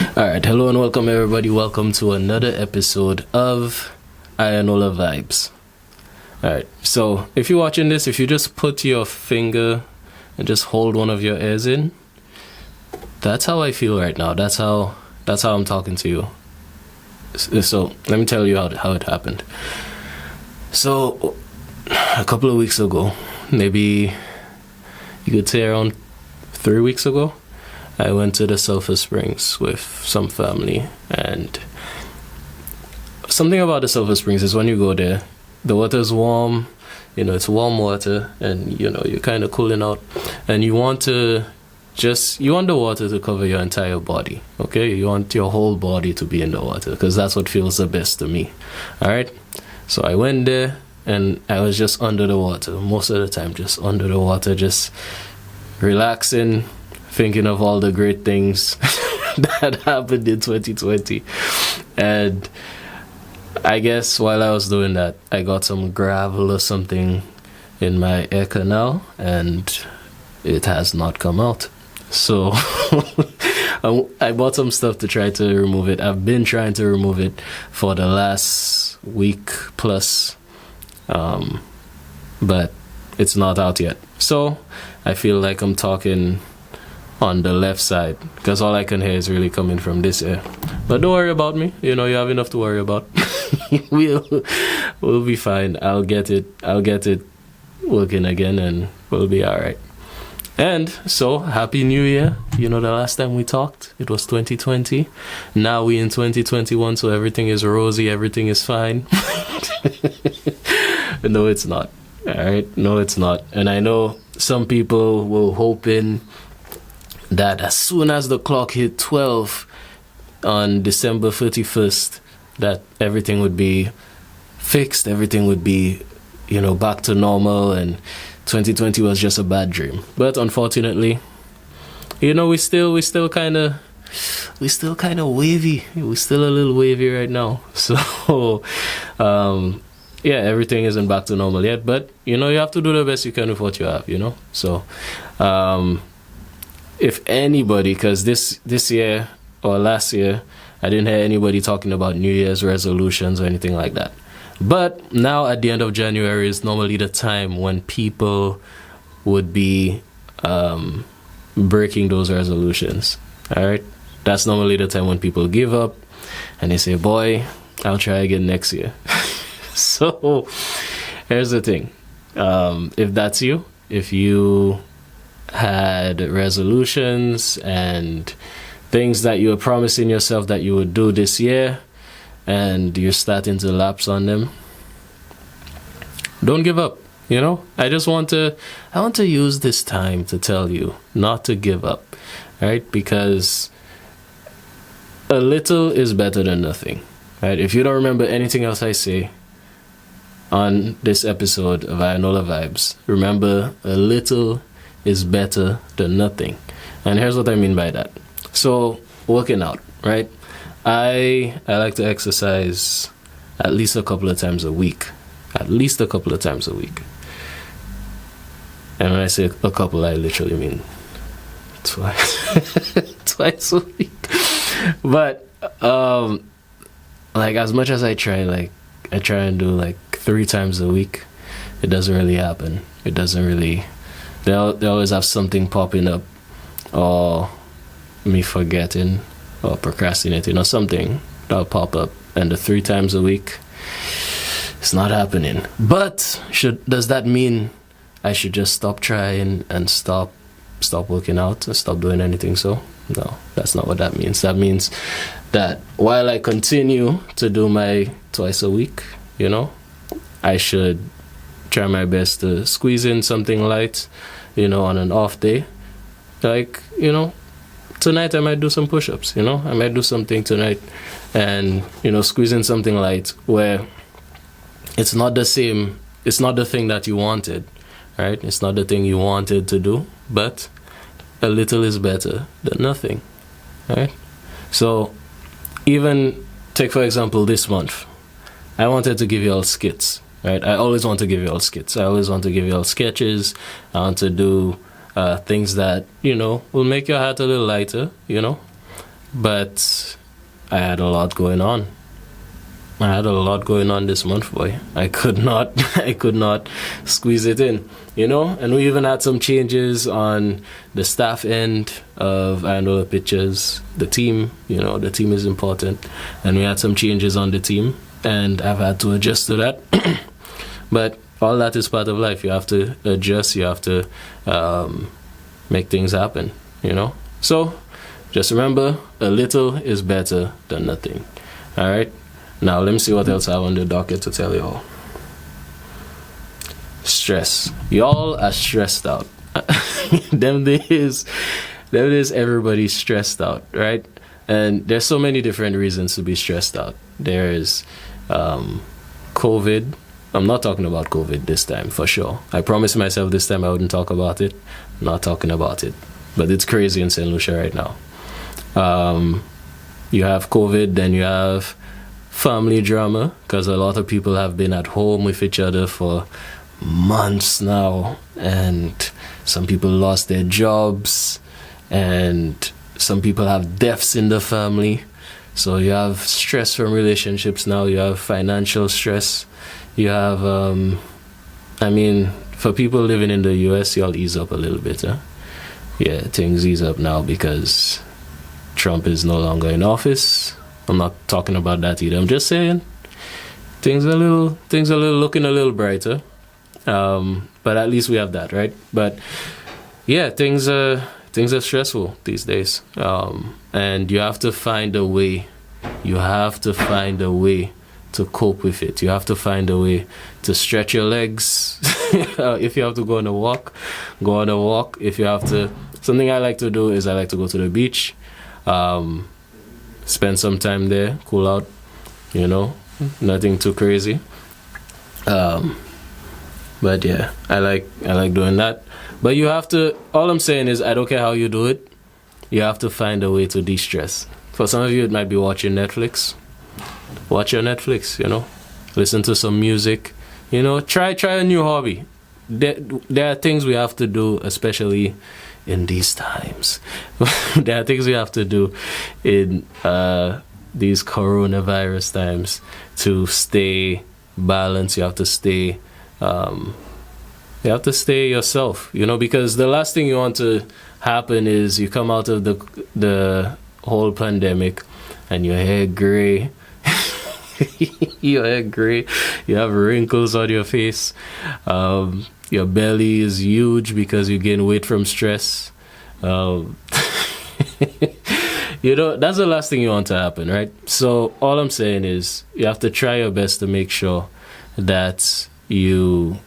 Alright, hello and welcome everybody. Welcome to another episode of Iyanola Vibes. Alright, so if you're watching this, if you just put your finger and just hold one of your ears in, that's how I feel right now. That's how I'm talking to you. So let me tell you how it happened. So a couple of weeks ago, maybe you could say around 3 weeks ago, I went to the Sulphur Springs with some family, and something about the Sulphur Springs is when you go there, the water's warm, it's warm water, and you're kind of cooling out, and you want the water to cover your entire body, okay? You want your whole body to be in the water, because that's what feels the best to me, alright? So I went there, and I was just under the water, most of the time, just under the water, just relaxing, thinking of all the great things that happened in 2020. And I guess while I was doing that, I got some gravel or something in my ear canal, and it has not come out. So I bought some stuff to try to remove it. I've been trying to remove it for the last week plus, but it's not out yet. So I feel like I'm talking on the left side, because all I can hear is really coming from this ear. But don't worry about me, you have enough to worry about. we'll be fine. I'll get it working again, and we'll be alright. And so happy new year. The last time we talked, it was 2020. Now we in 2021, so everything is rosy, everything is fine. No, it's not. Alright, no, it's not. And I know some people were hoping that as soon as the clock hit 12 on December 31st, that everything would be fixed, everything would be, back to normal, and 2020 was just a bad dream. But unfortunately, we still kind of wavy. We're still a little wavy right now. So, yeah, everything isn't back to normal yet, but you have to do the best you can with what you have, So, if anybody, because this year or last year, I didn't hear anybody talking about New Year's resolutions or anything like that. But now at the end of January is normally the time when people would be breaking those resolutions. All right? That's normally the time when people give up and they say, boy, I'll try again next year. So here's the thing. If that's you, if you had resolutions and things that you were promising yourself that you would do this year, and you're starting to lapse on them, don't give up. I want to use this time to tell you not to give up, right? Because a little is better than nothing, right? If you don't remember anything else I say on this episode of Iyanola Vibes, remember, a little is better than nothing. And here's what I mean by that. So, working out, right? I like to exercise at least a couple of times a week. At least a couple of times a week. And when I say a couple, I literally mean twice. Twice a week. But, as much as I try, I try and do 3 times a week, it doesn't really happen. It doesn't really. They always have something popping up, or me forgetting, or procrastinating, or something that'll pop up. And the 3 times a week, it's not happening. But does that mean I should just stop trying and stop working out and stop doing anything? So no, that's not what that means. That means that while I continue to do my twice a week, I should try my best to squeeze in something light, on an off day. Tonight I might do some push-ups, I might do something tonight, and, squeeze in something light where it's not the same, it's not the thing that you wanted, right? It's not the thing you wanted to do, but a little is better than nothing, right? So even take, for example, this month, I wanted to give you all skits, right? I always want to give you all skits. I always want to give you all sketches. I want to do things that, will make your heart a little lighter, but I had a lot going on. I had a lot going on this month, boy. I could not squeeze it in, you know. And we even had some changes on the staff end of Iyanola Pictures. The team, you know, the team is important, and we had some changes on the team, and I've had to adjust to that. But all that is part of life. You have to adjust. You have to make things happen, you know. So just remember, a little is better than nothing. All right. Now, let me see what else I have on the docket to tell you all. Stress. Y'all are stressed out. Them days, everybody's stressed out, right? And there's so many different reasons to be stressed out. There's COVID. I'm not talking about COVID this time, for sure. I promised myself this time I wouldn't talk about it. I'm not talking about it. But it's crazy in St. Lucia right now. You have COVID, then you have family drama, because a lot of people have been at home with each other for months now, and some people lost their jobs, and some people have deaths in the family. So you have stress from relationships now. You have financial stress. You have for people living in the US, y'all ease up a little bit, huh? Yeah, things ease up now because Trump is no longer in office. I'm not talking about that either. I'm just saying things are looking a little brighter. But at least we have that, right? But yeah, things are stressful these days. And you have to find a way. You have to find a way to cope with it. You have to find a way to stretch your legs. If you have to go on a walk, go on a walk. If you have to, something I like to do is I like to go to the beach. Spend some time there, cool out, you know, nothing too crazy. But yeah, I like doing that. But you have to, all I'm saying is, I don't care how you do it, you have to find a way to de-stress. For some of you, it might be watching Netflix. Watch your Netflix, you know, listen to some music, you know, try a new hobby. There are things we have to do, especially in these times. There are things we have to do in these coronavirus times to stay balanced. You have to stay yourself, you know, because the last thing you want to happen is you come out of the whole pandemic and your hair gray. Your hair gray, you have wrinkles on your face, your belly is huge because you gain weight from stress. You know, that's the last thing you want to happen, right? So all I'm saying is you have to try your best to make sure that you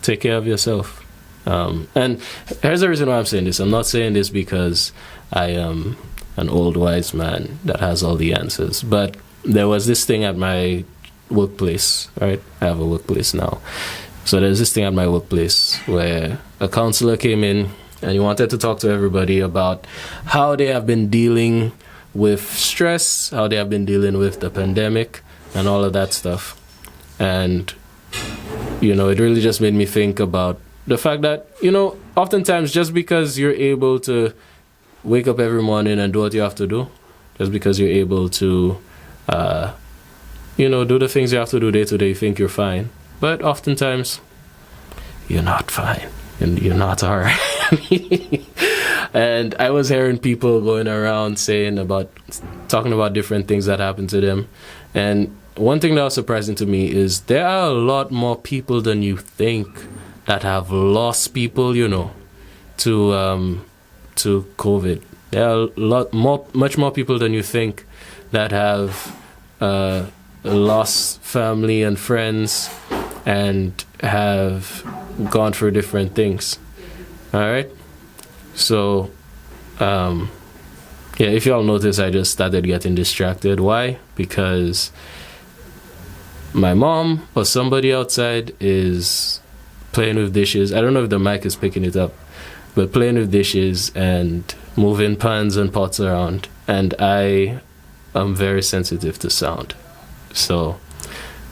take care of yourself. And here's the reason why I'm saying this. I'm not saying this because I am an old wise man that has all the answers, but there was this thing at my workplace, right? I have a workplace now. So there's this thing at my workplace where a counselor came in and he wanted to talk to everybody about how they have been dealing with stress, how they have been dealing with the pandemic and all of that stuff. And, you know, it really just made me think about the fact that, you know, oftentimes just because you're able to wake up every morning and do what you have to do, just because you're able to you know, do the things you have to do day to day, you think you're fine. But oftentimes, you're not fine. And you're not alright. And I was hearing people going around talking about different things that happened to them. And one thing that was surprising to me is there are a lot more people than you think that have lost people, you know, to COVID. There are much more people than you think that have lost family and friends and have gone through different things. All right. So, yeah, if y'all notice, I just started getting distracted. Why? Because my mom or somebody outside is playing with dishes. I don't know if the mic is picking it up, but playing with dishes and moving pans and pots around. And I am very sensitive to sound. So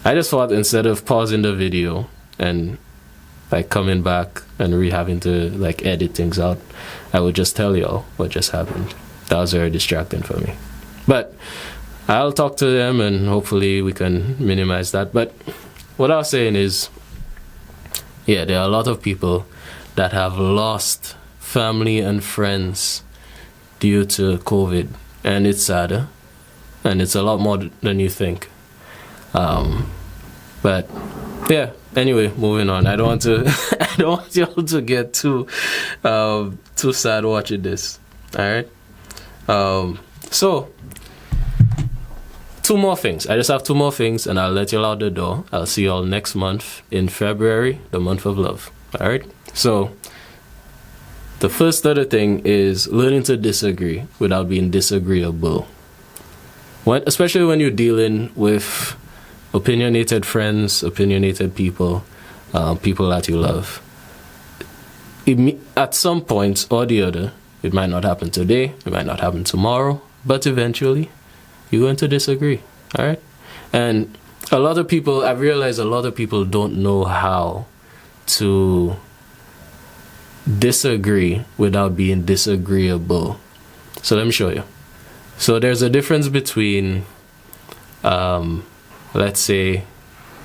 I just thought instead of pausing the video and like coming back and having to like edit things out, I would just tell y'all what just happened. that was very distracting for me. But I'll talk to them and hopefully we can minimize that. But what I was saying is, yeah, there are a lot of people that have lost family and friends due to COVID, and it's sadder, and it's a lot more than you think. But yeah, anyway, moving on. I don't want to I don't want y'all to get too sad watching this. All right. So 2 more things. I just have 2 more things, and I'll let y'all out the door. I'll see y'all next month in February, the month of love. All right. So the first other thing is learning to disagree without being disagreeable. Especially when you're dealing with opinionated friends, opinionated people, people that you love. At some point or the other, it might not happen today, it might not happen tomorrow, but eventually you're going to disagree. All right? And I've realized a lot of people don't know how to disagree without being disagreeable. So let me show you. So there's a difference between, let's say,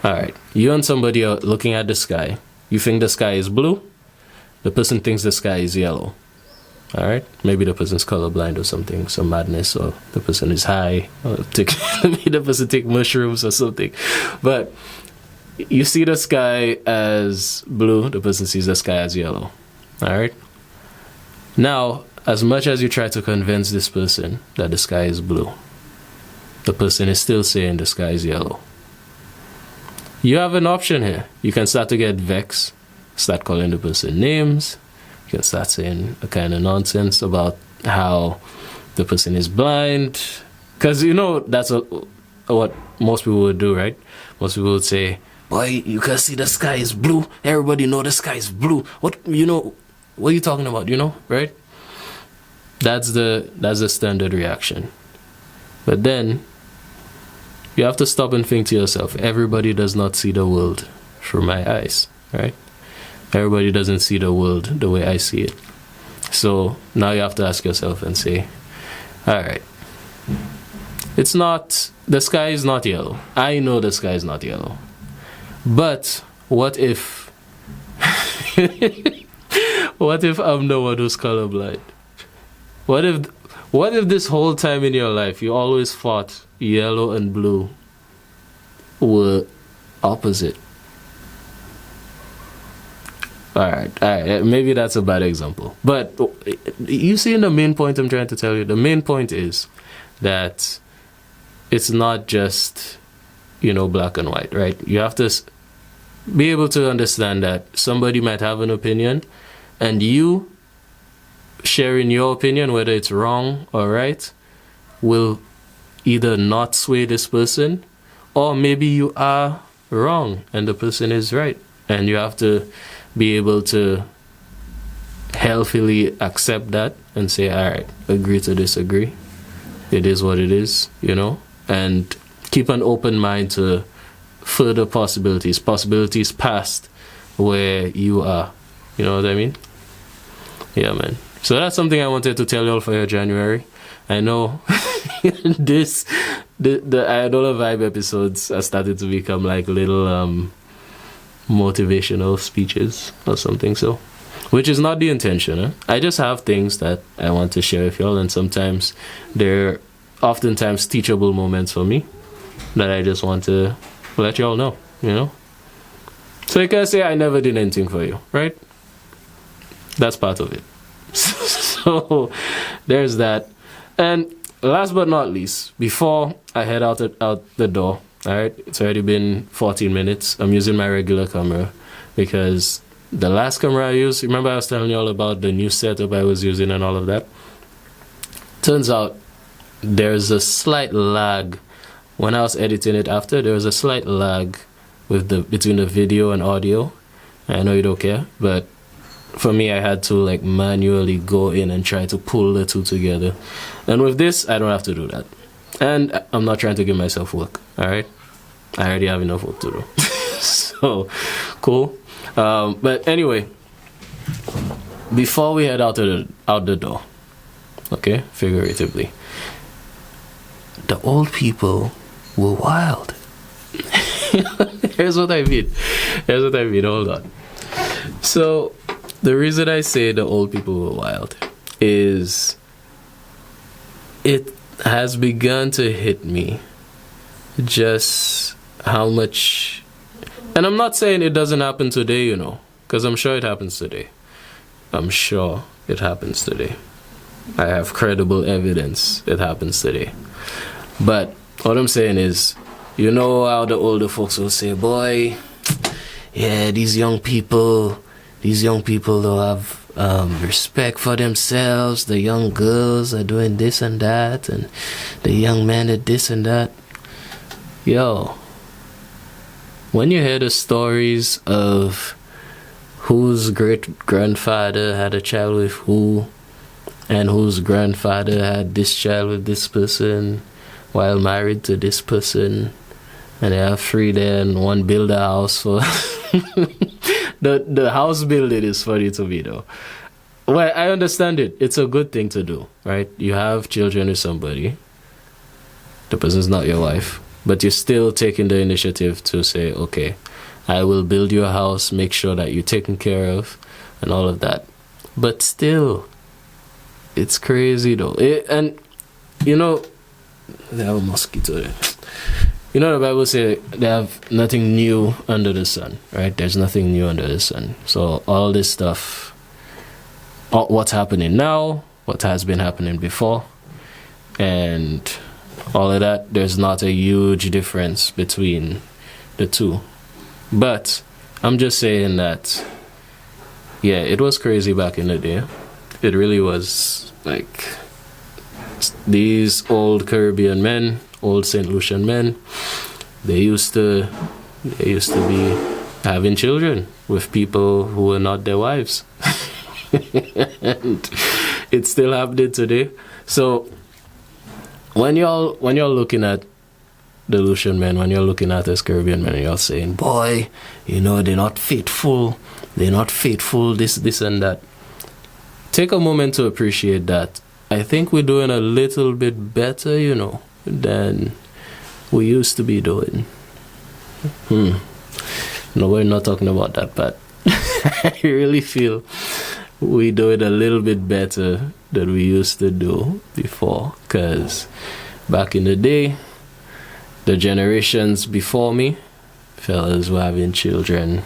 all right, you and somebody are looking at the sky. You think the sky is blue. The person thinks the sky is yellow. All right, maybe the person's colorblind or something, some madness, or the person is high, or maybe the person take mushrooms or something. But you see the sky as blue, the person sees the sky as yellow. All right. Now, as much as you try to convince this person that the sky is blue, the person is still saying the sky is yellow. You have an option here. You can start to get vexed, start calling the person names. You can start saying a kind of nonsense about how the person is blind. Because, that's what most people would do, right? Most people would say, boy, you can see the sky is blue. Everybody know the sky is blue. What are you talking about, right? That's the standard reaction. But then you have to stop and think to yourself, everybody does not see the world through my eyes, right? Everybody doesn't see the world the way I see it. So now you have to ask yourself and say, all right, the sky is not yellow. I know the sky is not yellow. But what if what if I'm the one who's colorblind? What if this whole time in your life you always thought yellow and blue were opposite? All right, maybe that's a bad example. But you see the main point I'm trying to tell you? The main point is that it's not just, black and white, right? You have to be able to understand that somebody might have an opinion, and you sharing your opinion, whether it's wrong or right, will either not sway this person, or maybe you are wrong and the person is right. And you have to be able to healthily accept that and say, all right, agree to disagree. It is what it is, and keep an open mind to further possibilities past where you are. You know what I mean? Yeah, man. So that's something I wanted to tell you all for your January. I know the Iyanola Vibe episodes are started to become like little motivational speeches or something, so which is not the intention. I just have things that I want to share with y'all, and sometimes they're oftentimes teachable moments for me that I just want to let y'all know, So you can say I never did anything for you, right? That's part of it. So there's that. And last but not least, before I head out the door, all right, it's already been 14 minutes. I'm using my regular camera because the last camera I used, remember I was telling you all about the new setup I was using and all of that? Turns out there's a slight lag. When I was editing it after, there was a slight lag between the video and audio. I know you don't care, but for me, I had to manually go in and try to pull the two together. And with this, I don't have to do that. And I'm not trying to give myself work, all right? I already have enough work to do. So, cool. But anyway, before we head out the door, okay, figuratively. The old people were wild. Here's what I mean. Hold on. So, the reason I say the old people were wild is it has begun to hit me just how much, and I'm not saying it doesn't happen today, you know, because I'm sure it happens today. I'm sure it happens today. I have credible evidence it happens today. But what I'm saying is, you know how the older folks will say, boy, yeah, these young people don't have respect for themselves. The young girls are doing this and that, and the young men are this and that. Yo, when you hear the stories of whose great-grandfather had a child with who, and whose grandfather had this child with this person while married to this person, and they have 3 there and one build a house for the house building is funny to me though. Well, I understand it. It's a good thing to do, right? You have children with somebody. The person's not your wife, but you're still taking the initiative to say, okay, I will build you a house, make sure that you're taken care of, and all of that. But still, it's crazy though. And you know, they have a mosquito there. You know, the Bible says they have nothing new under the sun, right? There's nothing new under the sun. So all this stuff, what's happening now, what has been happening before, and all of that, there's not a huge difference between the two. But I'm just saying that, yeah, it was crazy back in the day. It really was. Like, these old Caribbean men, old St. Lucian men, they used to be having children with people who were not their wives. And it's still happening today. So when y'all looking at the Lucian men, when you're looking at this Caribbean men, you're saying, boy, you know, they're not faithful, this and that. Take a moment to appreciate that. I think we're doing a little bit better, you know, than we used to be doing. No, we're not talking about that, but I really feel we do it a little bit better than we used to do before. Because back in the day, the generations before me, fellas were having children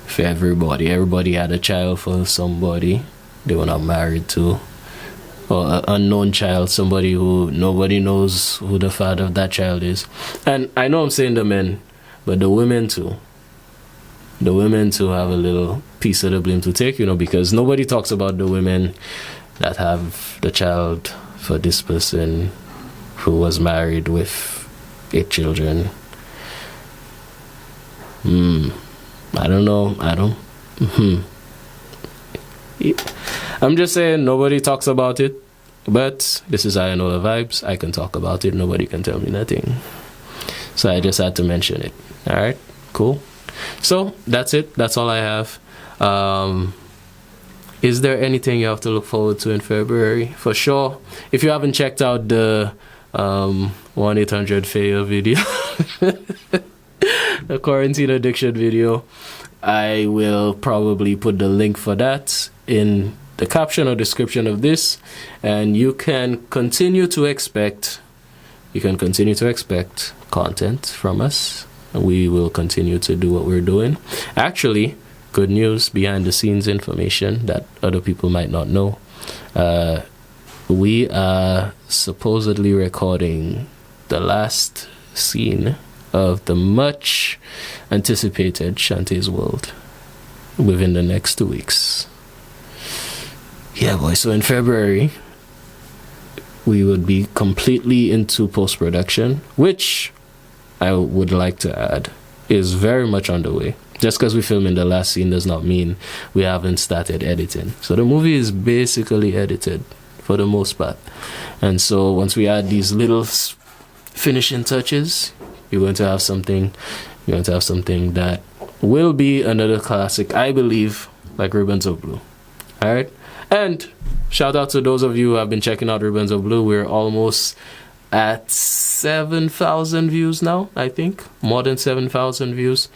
for everybody. Everybody had a child for somebody they were not married to. Or an unknown child, somebody who nobody knows who the father of that child is. And I know I'm saying the men, but the women too. The women too have a little piece of the blame to take, you know, because nobody talks about the women that have the child for this person who was married with 8 children. I don't know. I'm just saying nobody talks about it, but this is Iyanola Vibes. I can talk about it. Nobody can tell me nothing. So I just had to mention it. All right, cool. So that's it. That's all I have. Is there anything you have to look forward to in February? For sure. If you haven't checked out the 1-800-FAIL video, the quarantine addiction video, I will probably put the link for that in the caption or description of this, and you can continue to expect content from us. We will continue to do what we're doing. Actually, good news, behind the scenes information that other people might not know. We are supposedly recording the last scene of the much anticipated Shantae's World within the next 2 weeks. Yeah, boy. So in February, we would be completely into post-production, which I would like to add is very much underway. Just because we film in the last scene does not mean we haven't started editing. So the movie is basically edited for the most part. And so once we add these little finishing touches, you're going to have something that will be another classic, I believe, like Ribbons of Blue. All right. And shout out to those of you who have been checking out Ribbons of Blue. We're almost at 7,000 views now, I think. More than 7,000 views.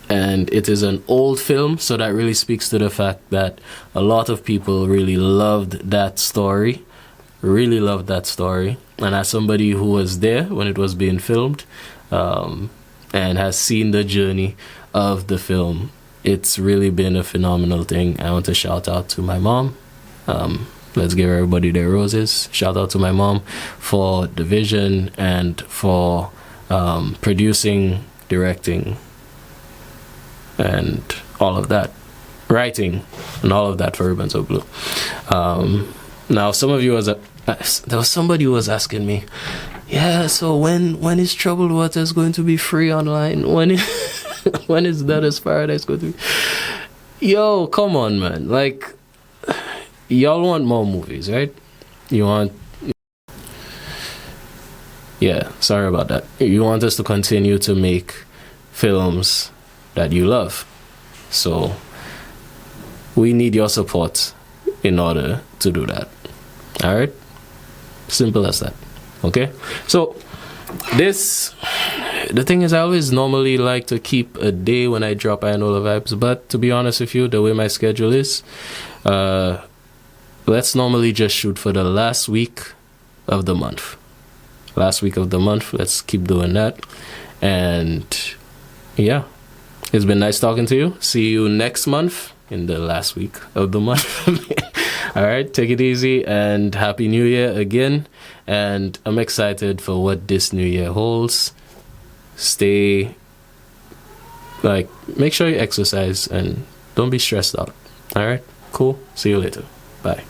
And it is an old film, so that really speaks to the fact that a lot of people really loved that story. Really loved that story. And as somebody who was there when it was being filmed, and has seen the journey of the film, it's really been a phenomenal thing. I want to shout out to my mom. Let's give everybody their roses. Shout out to my mom for the vision and for producing, directing, and all of that, writing, and all of that for Ribbons of Blue. Now, some of you there was somebody who was asking me, yeah, so when is Troubled Waters going to be free online? When is Dada's Paradise going to be? Yo, come on, man. Like, y'all want more movies, right? You want... Yeah, sorry about that. You want us to continue to make films that you love. So, we need your support in order to do that. Alright? Simple as that. Okay? So, the thing is, I always normally like to keep a day when I drop Iyanola Vibes, but to be honest with you, the way my schedule is, let's normally just shoot for the last week of the month. Last week of the month, let's keep doing that. And yeah, it's been nice talking to you. See you next month in the last week of the month. All right, take it easy and Happy New Year again. And I'm excited for what this new year holds. Make sure you exercise and don't be stressed out. All right, cool. See you later. Bye.